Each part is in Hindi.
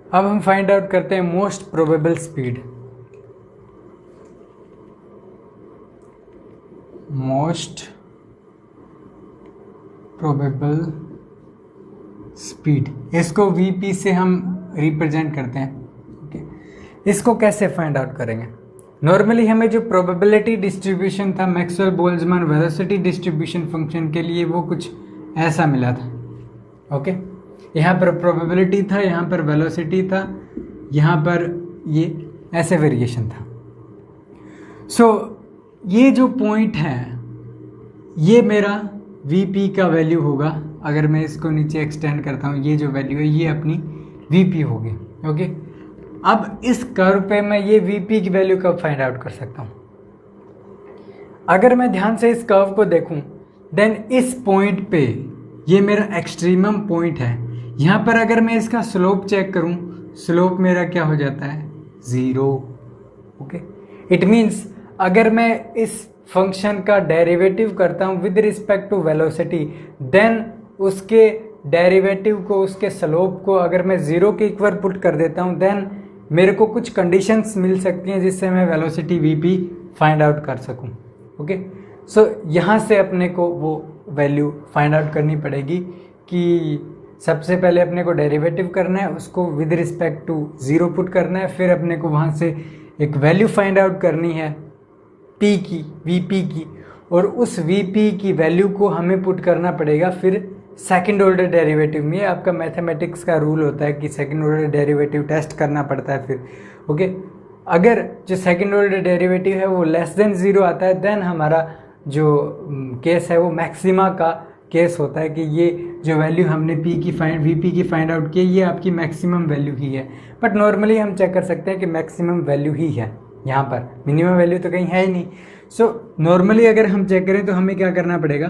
अब हम फाइंड आउट करते हैं most probable speed. Most probable speed, इसको वीपी से हम रिप्रेजेंट करते हैं। ओके, इसको कैसे फाइंड आउट करेंगे? नॉर्मली हमें जो प्रोबेबिलिटी डिस्ट्रीब्यूशन था Maxwell Boltzmann velocity distribution function के लिए, वो कुछ ऐसा मिला था। ओके, यहाँ पर प्रोबेबिलिटी था, यहाँ पर वेलोसिटी था, यहाँ पर ये ऐसे वेरिएशन था। सो ये जो पॉइंट है ये मेरा वीपी का वैल्यू होगा। अगर मैं इसको नीचे एक्सटेंड करता हूँ, ये जो वैल्यू है ये अपनी वीपी होगी। ओके, अब इस कर्व पे मैं ये वीपी की वैल्यू कब फाइंड आउट कर सकता हूँ? अगर मैं ध्यान से इस कर्व को देखूं, देन इस पॉइंट पे ये मेरा एक्सट्रीमम पॉइंट है। यहाँ पर अगर मैं इसका स्लोप चेक करूं, स्लोप मेरा क्या हो जाता है? 0। ओके, इट मीन्स अगर मैं इस फंक्शन का डेरिवेटिव करता हूं with respect to velocity, then उसके डेरिवेटिव को, उसके स्लोप को अगर मैं 0 के इक्वल पुट कर देता हूं, देन मेरे को कुछ कंडीशंस मिल सकती हैं जिससे मैं वेलोसिटी वीपी फाइंड आउट कर सकूं। ओके, सो यहाँ से अपने को वो वैल्यू फाइंड आउट करनी पड़ेगी कि सबसे पहले अपने को डेरिवेटिव करना है, उसको विद रिस्पेक्ट टू 0 पुट करना है, फिर अपने को वहाँ से एक वैल्यू फाइंड आउट करनी है पी की, वीपी की, और उस वीपी की वैल्यू को हमें पुट करना पड़ेगा फिर सेकंड ऑर्डर डेरिवेटिव में। ये आपका मैथमेटिक्स का रूल होता है कि सेकंड ऑर्डर डेरिवेटिव टेस्ट करना पड़ता है फिर। ओके, अगर जो सेकंड ऑर्डर डेरिवेटिव है वो लेस देन 0 आता है, देन हमारा जो केस है वो मैक्सिमा का केस होता है कि ये जो वैल्यू हमने वीपी की फाइंड आउट की ये आपकी मैक्सिमम वैल्यू ही है। बट नॉर्मली हम चेक कर सकते हैं कि मैक्सिमम वैल्यू ही है, यहाँ पर मिनिमम वैल्यू तो कहीं है ही नहीं। सो नॉर्मली अगर हम चेक करें तो हमें क्या करना पड़ेगा?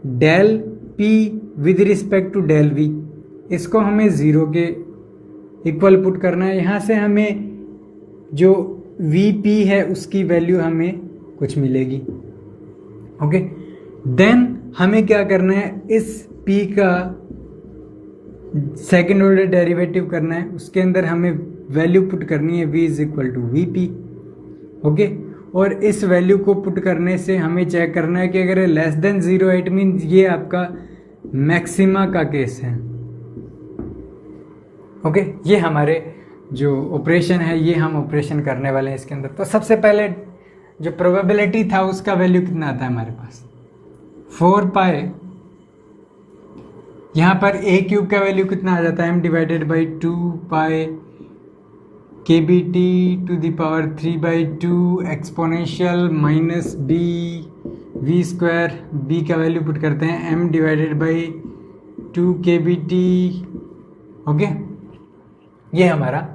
Del P with respect to del V, इसको हमें 0 के इक्वल पुट करना है। यहाँ से हमें जो वी पी है उसकी वैल्यू हमें कुछ मिलेगी। ओके, देन हमें क्या करना है? इस पी का सेकेंड ऑर्डर डेरिवेटिव करना है, उसके अंदर हमें वैल्यू पुट करनी है v is equal to we P. Okay, और इस वैल्यू को पुट करने से हमें चेक करना है कि अगर लेस देन 0 इट मीन ये आपका मैक्सिमा का केस है। ओके, ये हमारे जो ऑपरेशन है ये हम ऑपरेशन करने वाले हैं इसके अंदर। तो सबसे पहले जो प्रोबेबिलिटी था उसका वैल्यू कितना आता है हमारे पास? 4 पाई, यहाँ पर ए क्यूब का वैल्यू कितना आ जाता है? m divided by 2 pi k B T to the power 3/2 exponential minus B V square. B का वैल्यू पुट करते हैं m divided by 2 k B T. Okay, ये हमारा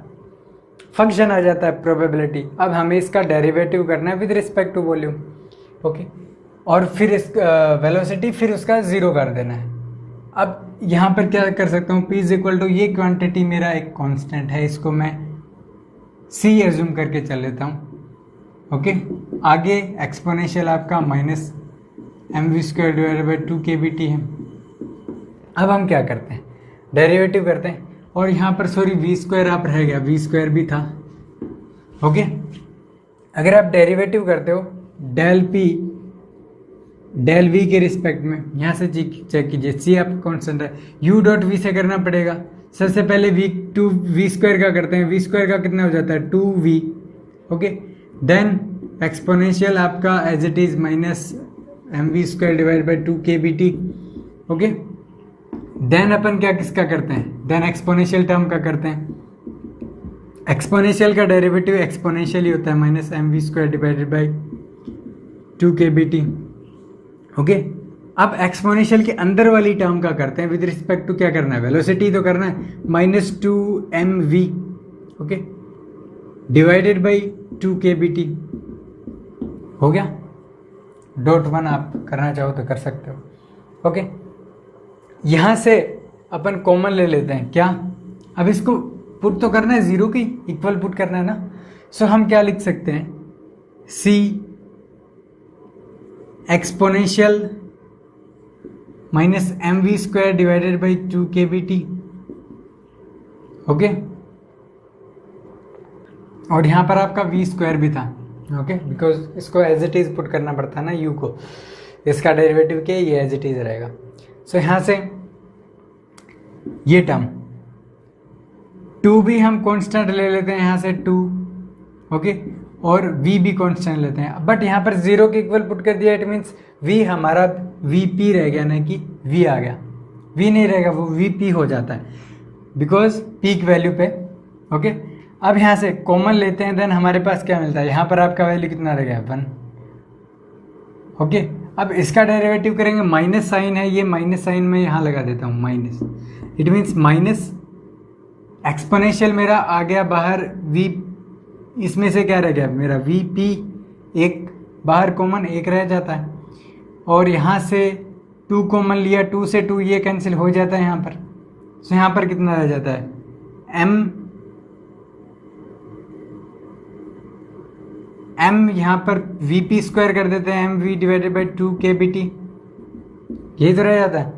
फंक्शन आ जाता है प्रोबेबिलिटी। अब हमें इसका डेरिवेटिव करना है with respect to volume. Okay, और फिर इस वेलोसिटी फिर उसका 0 कर देना है। अब यहाँ पर क्या कर सकता हूँ? P इज इक्वल टू, ये क्वांटिटी मेरा एक कांस्टेंट है, इसको मैं C एज्यूम करके चल लेता हूँ। ओके, आगे एक्सपोनेंशियल आपका minus mv square divided by 2 k B T है। अब हम क्या करते हैं? डेरिवेटिव करते हैं, और यहाँ पर सॉरी v स्क्वायर आप रह गया, v स्क्वायर भी था। ओके, अगर आप डेरिवेटिव करते हो डेल p डेल v के रिस्पेक्ट में, यहाँ से चेक कीजिए, c आपका कॉन्स्टेंट है, u डॉट v से करना पड़ेगा। सबसे पहले v स्क्वायर का करते हैं, v स्क्वायर का कितना हो जाता है? 2v। ओके, देन एक्सपोनेंशियल आपका as it is minus mv square divide by 2 k B T. Okay, then अपन क्या किसका करते हैं? देन एक्सपोनेंशियल टर्म का करते हैं। एक्सपोनेंशियल का डेरिवेटिव एक्सपोनेंशियल ही होता है, minus mv square divided by 2 k B T. Okay, अब एक्सपोनेंशियल के अंदर वाली टर्म का करते हैं विद रिस्पेक्ट टू क्या करना है? वेलोसिटी तो करना है, minus 2mv। Okay, divided by 2 k B T हो गया। डॉट 1 आप करना चाहो तो कर सकते हो। ओके, यहाँ से अपन कॉमन ले लेते हैं क्या? अब इसको पुट तो करना है, 0 की इक्वल पुट करना है ना। सो हम क्या लिख सकते हैं? c exponential minus mv square divided by 2 k B T. Okay, और यहाँ पर आपका वी स्क्वायर भी था, ओके, बिकॉज इसको एज इट इज पुट करना पड़ता है ना यू को, इसका डेरिवेटिव क्या है, ये एज इट इज रहेगा। सो यहाँ से ये टर्म 2 भी हम कांस्टेंट ले लेते हैं यहाँ से 2, ओके, और v भी कांस्टेंट लेते हैं, बट यहाँ पर 0 के इक्वल पुट कर दिया, इट मीन्स v हमारा vp रह गया, ना कि v आ गया, v नहीं रहेगा, वो vp हो जाता है बिकॉज पीक वैल्यू पे, ओके। अब यहाँ से कॉमन लेते हैं, देन हमारे पास क्या मिलता है, यहाँ पर आपका वैल्यू कितना रह गया 1, ओके। अब इसका डेरिवेटिव करेंगे, माइनस साइन है, ये माइनस साइन में यहाँ लगा देता हूँ minus, it means minus exponential मेरा आ गया बाहर, v इसमें से क्या रह गया मेरा vp, एक बाहर कॉमन एक रह जाता है, और यहाँ से 2 कॉमन लिया, 2 से 2 ये कैंसिल हो जाता है यहाँ पर। सो यहाँ पर कितना रह जाता है m यहाँ पर vp स्क्वायर कर देते हैं, mv डिवाइडेड बाई 2 kbt, यही तो रह जाता है।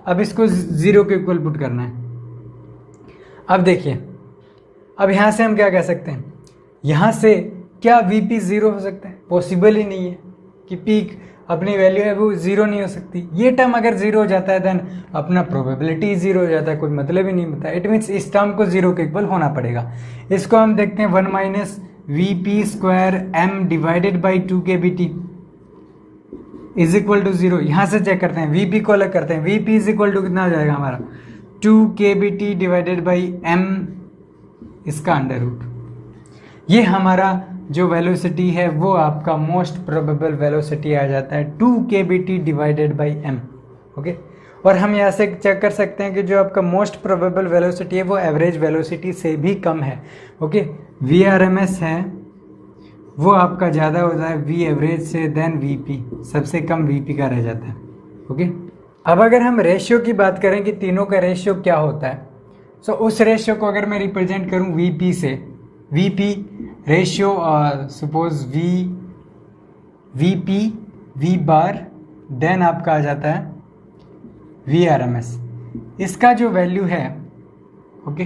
अब इसको 0 के इक्वल पुट करना है। अब देखिए, अब यहाँ से हम क्या कह सकते हैं, यहाँ से क्या vp 0 हो सकता है, पॉसिबल ही नहीं है कि पीक अपनी वैल्यू है वो 0 नहीं हो सकती। ये टर्म अगर 0 हो जाता है देन अपना प्रोबेबिलिटी 0 हो जाता है, कोई मतलब ही नहीं होता। इट मीन्स इस टर्म को 0 के इक्वल होना पड़ेगा। इसको हम देखते हैं 1 minus vp square m divided by 2 kbt is equal to 0। यहाँ से चेक करते हैं, vp को अलग करते हैं, vp इज इक्वल टू कितना हो जाएगा हमारा 2 kbt डिवाइडेड बाई m इसका अंडर रूट। ये हमारा जो वेलोसिटी है वो आपका मोस्ट प्रोबेबल वेलोसिटी आ जाता है 2 kbt divided by m, okay. और हम यहाँ से चेक कर सकते हैं कि जो आपका मोस्ट प्रोबेबल वेलोसिटी है वो एवरेज वेलोसिटी से भी कम है, ओके। VRMS है वो आपका ज़्यादा होता है V एवरेज से, देन VP सबसे कम VP का रह जाता है, ओके। अब अगर हम रेशियो की बात करें कि तीनों का रेशियो क्या होता है, सो उस रेशियो को अगर मैं रिप्रेजेंट करूं VP से, VP ratio suppose VP V बार, देन आपका आ जाता है VRMS। इसका जो वैल्यू है, ओके,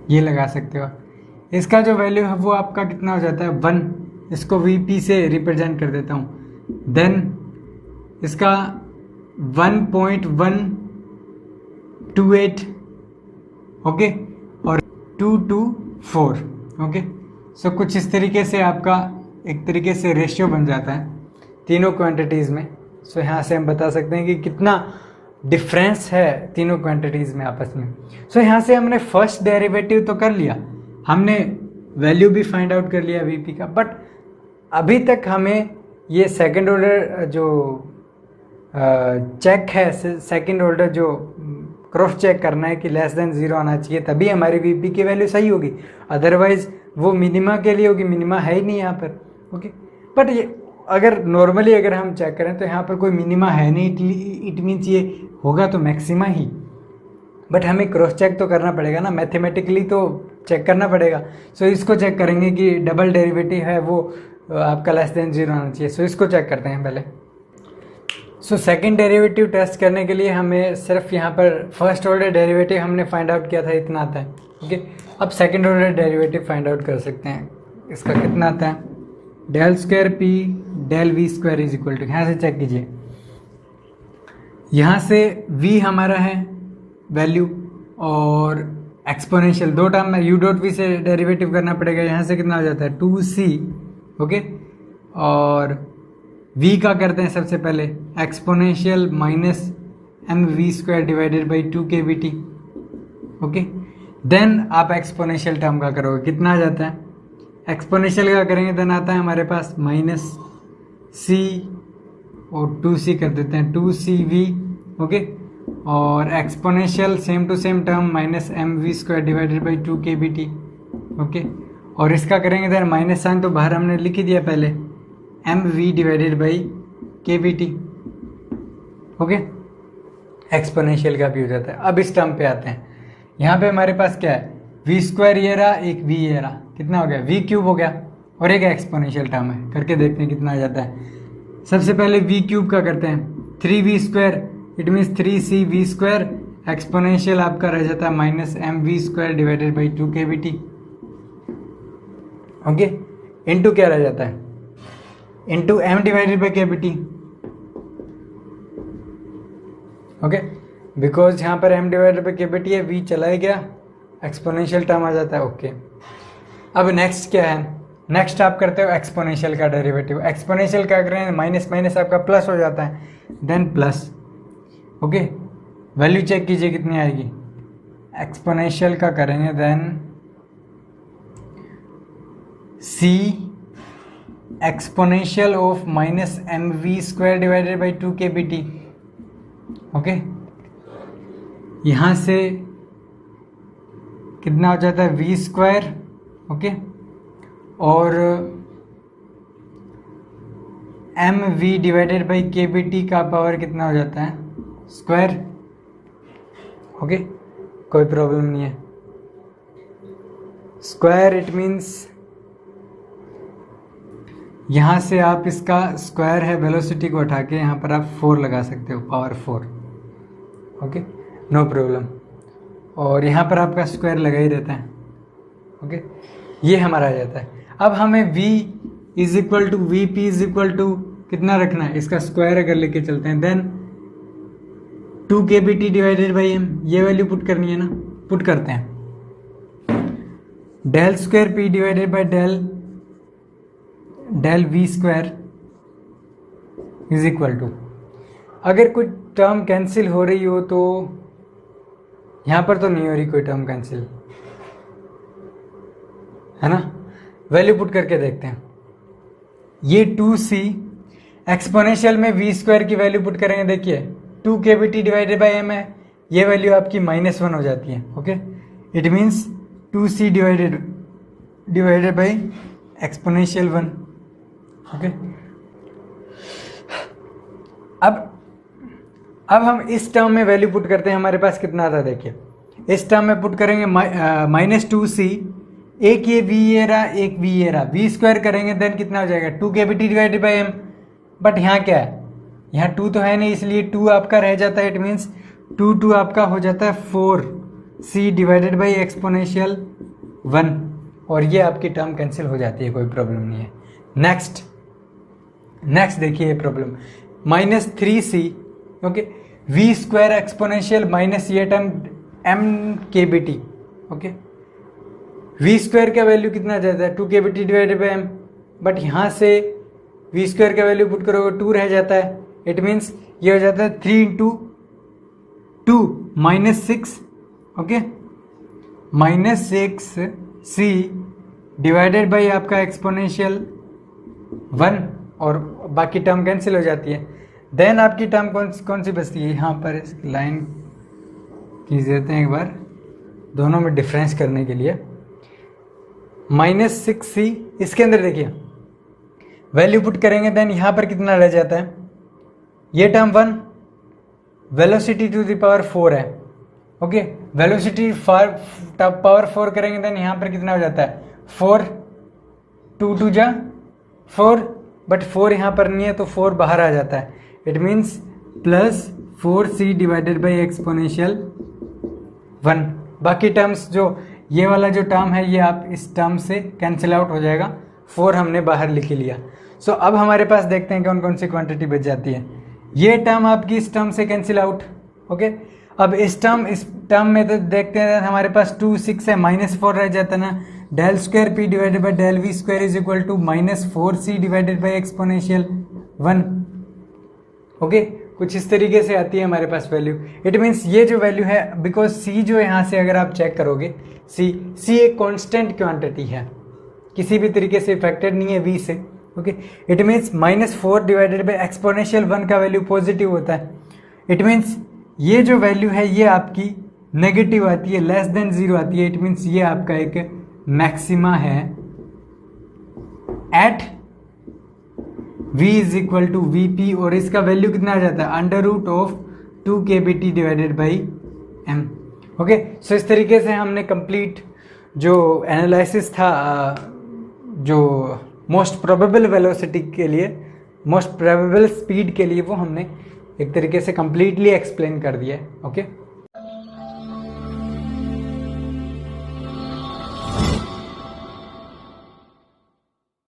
ये लगा सकते हो, इसका जो वैल्यू है वो आपका कितना हो जाता है 1। इसको VP से रिप्रेजेंट कर देता हूँ, देन इसका 1.128, ओके, और 224, ओके। सो कुछ इस तरीके से आपका एक तरीके से रेशियो बन जाता है तीनों क्वांटिटीज़ में। सो यहाँ से हम बता सकते हैं कि कितना डिफरेंस है तीनों क्वांटिटीज़ में आपस में। सो यहाँ से हमने फर्स्ट डेरिवेटिव तो कर लिया, हमने वैल्यू भी फाइंड आउट कर लिया VP का, बट अभी तक हमें ये सेकंड ऑर्डर जो चेक है, सेकंड ऑर्डर जो क्रॉस चेक करना है कि लेस देन 0 आना चाहिए, तभी हमारी VP की वैल्यू सही होगी, अदरवाइज वो मिनिमा के लिए होगी, मिनिमा है ही नहीं यहाँ पर, ओके। बट ये अगर नॉर्मली अगर हम चेक करें तो यहाँ पर कोई मिनिमा है नहीं, इट मीन्स ये होगा तो मैक्सिमा ही, बट हमें क्रॉस चेक तो करना पड़ेगा ना, मैथमेटिकली तो चेक करना पड़ेगा। सो इसको चेक करेंगे कि डबल डेरिवेटिव है वो आपका लेस देन 0 आना चाहिए। सो इसको चेक करते हैं पहले। सो सेकंड डेरिवेटिव टेस्ट करने के लिए हमें सिर्फ यहाँ पर फर्स्ट ऑर्डर डेरिवेटिव हमने फाइंड आउट किया था, इतना आता है, ओके। अब second order derivative find out कर सकते हैं, इसका कितना आता है, del square P del V square is equal to, यहाँ से चेक कीजिए, यहाँ से V हमारा है वैल्यू और एक्सपोनेंशियल दो टर्म में U डॉट V से डेरिवेटिव करना पड़ेगा, यहाँ से कितना हो जाता है 2C, ओके। और V का करते हैं सबसे पहले exponential minus mv square divided by 2 kbt, okay. Then आप एक्सपोनेंशियल टर्म का करोगे, कितना आ जाता है, एक्सपोनेंशियल का करेंगे देन आता है हमारे पास माइनस C और 2C कर देते हैं 2CV, ओके। और exponential same to same term minus mv square divided by 2 kbt, okay. और इसका करेंगे देन माइनस साइन तो बाहर हमने लिख ही दिया पहले, mv divided by kbt, okay. Exponential का भी हो जाता है। अब इस टर्म पे आते हैं, यहाँ पे हमारे पास क्या है, v स्क्वायर ये रहा, एक v ये रहा, कितना हो गया v क्यूब हो गया, और एक एक्सपोनेंशियल टर्म है, करके देखते हैं कितना आ जाता है। सबसे पहले v क्यूब का करते हैं 3v square, it means 3cv square, exponential आपका रह जाता है minus mv square divided by 2 kbt, okay, into क्या रह जाता है, into m divided by KBT। Okay, because यहाँ पर m डिवाइडेड बाई KBT है, v चला ही गया, एक्सपोनेंशियल टर्म आ जाता है। ओके, अब नेक्स्ट क्या है, नेक्स्ट आप करते हो एक्सपोनेंशियल का डेरिवेटिव। एक्सपोनेंशियल क्या करें, माइनस माइनस आपका प्लस हो जाता है, then plus. Okay, value check कीजिए कितनी आएगी, एक्सपोनेंशियल का करेंगे then c exponential of minus mv square divided by 2kBT। Okay, यहाँ से कितना हो जाता है v स्क्वायर। ओके, और mv डिवाइडेड बाई KBT का पावर कितना हो जाता है, स्क्वायर। ओके, कोई प्रॉब्लम नहीं है, स्क्वायर इट मीन्स यहाँ से आप इसका स्क्वायर है, वेलोसिटी को उठा के यहाँ पर आप 4 लगा सकते हो, पावर 4। ओके, नो प्रॉब्लम, और यहाँ पर आपका स्क्वायर लगा ही रहता है। ओके, ये हमारा आ जाता है। अब हमें v is equal to we P is equal to कितना रखना है, इसका स्क्वायर अगर लेके चलते हैं, then 2kBT divided by m, ये वैल्यू पुट करनी है ना, पुट करते हैं। Del square p divided by del V square is equal to, अगर कोई टर्म कैंसिल हो रही हो तो यहाँ पर तो नहीं हो रही कोई टर्म कैंसिल, है ना, वैल्यू पुट करके देखते हैं। ये 2c एक्सपोनेंशियल में वी स्क्वायर की वैल्यू पुट करेंगे, देखिए 2kBT डिवाइडेड बाई m है, ये वैल्यू आपकी -1 हो जाती है। Okay, it means 2c divided by exponential 1। Okay, अब हम इस टर्म में वैल्यू पुट करते हैं, हमारे पास कितना आता है देखिए, इस टर्म में पुट करेंगे -2c, एक ये v ये रहा, एक v ये रहा, v स्क्वायर करेंगे देन कितना हो जाएगा 2kBT divided by m। But यहाँ क्या है, यहाँ 2 तो है नहीं, इसलिए 2 आपका रह जाता है, इट मीन्स 2 आपका हो जाता है 4c डिवाइडेड बाई एक्सपोनेंशियल 1, और ये आपकी टर्म कैंसिल हो जाती है, कोई प्रॉब्लम नहीं है। नेक्स्ट देखिए ये problem, -3c। Okay, v square exponential minus ये term mkBT। Okay, v square का वैल्यू कितना जाता है 2kBT divided by m, but यहाँ से वी स्क्वायर का वैल्यू पुट करोगे 2 रह जाता है, इट मीन्स ये हो जाता है 3 into 2 -6। Okay, -6c divided by आपका एक्सपोनेंशियल 1, और बाकी टर्म कैंसिल हो जाती है। देन आपकी टर्म कौन सी बचती है, यहाँ पर इस लाइन खींच देते हैं एक बार, दोनों में डिफरेंस करने के लिए। -6c, इसके अंदर देखिए वैल्यू पुट करेंगे, देन यहाँ पर कितना रह जाता है, ये term 1, velocity to the power 4 है। ओके, वेलोसिटी पावर 4 करेंगे, देन यहाँ पर कितना हो जाता है 4, 2 2 जा 4, बट 4 यहाँ पर नहीं है तो 4 बाहर आ जाता है, it means +4c divided by exponential 1। बाकी टर्म्स जो ये वाला जो टर्म है ये आप इस टर्म से कैंसिल आउट हो जाएगा, 4 हमने बाहर लिख लिया। सो अब हमारे पास देखते हैं कौन कौन सी क्वांटिटी बच जाती है। ये टर्म आपकी इस टर्म से कैंसिल आउट। ओके, अब इस टर्म में तो देखते हैं हमारे पास 2 6 है, -4 रह जाता ना, del square p divided by del V square is equal to -4c divided by exponential 1। Okay, कुछ इस तरीके से आती है हमारे पास वैल्यू। इट मीन्स ये जो वैल्यू है, बिकॉज c जो यहाँ से अगर आप चेक करोगे, c एक कांस्टेंट क्वांटिटी है, किसी भी तरीके से इफेक्टेड नहीं है v से। Okay, it means -4 divided by exponential 1 का वैल्यू पॉजिटिव होता है। इट मीन्स ये जो वैल्यू है ये आपकी नेगेटिव आती है, लेस देन 0 आती है। इट मीन्स ये आपका एक मैक्सिमा है at v is equal to we p, और इसका वैल्यू कितना आ जाता है √2kBT divided by m। Okay, so इस तरीके से हमने कंप्लीट जो एनालिसिस था जो मोस्ट प्रोबेबल वेलोसिटी के लिए, मोस्ट प्रोबेबल स्पीड के लिए, वो हमने एक तरीके से कंप्लीटली एक्सप्लेन कर दिया है। ओके।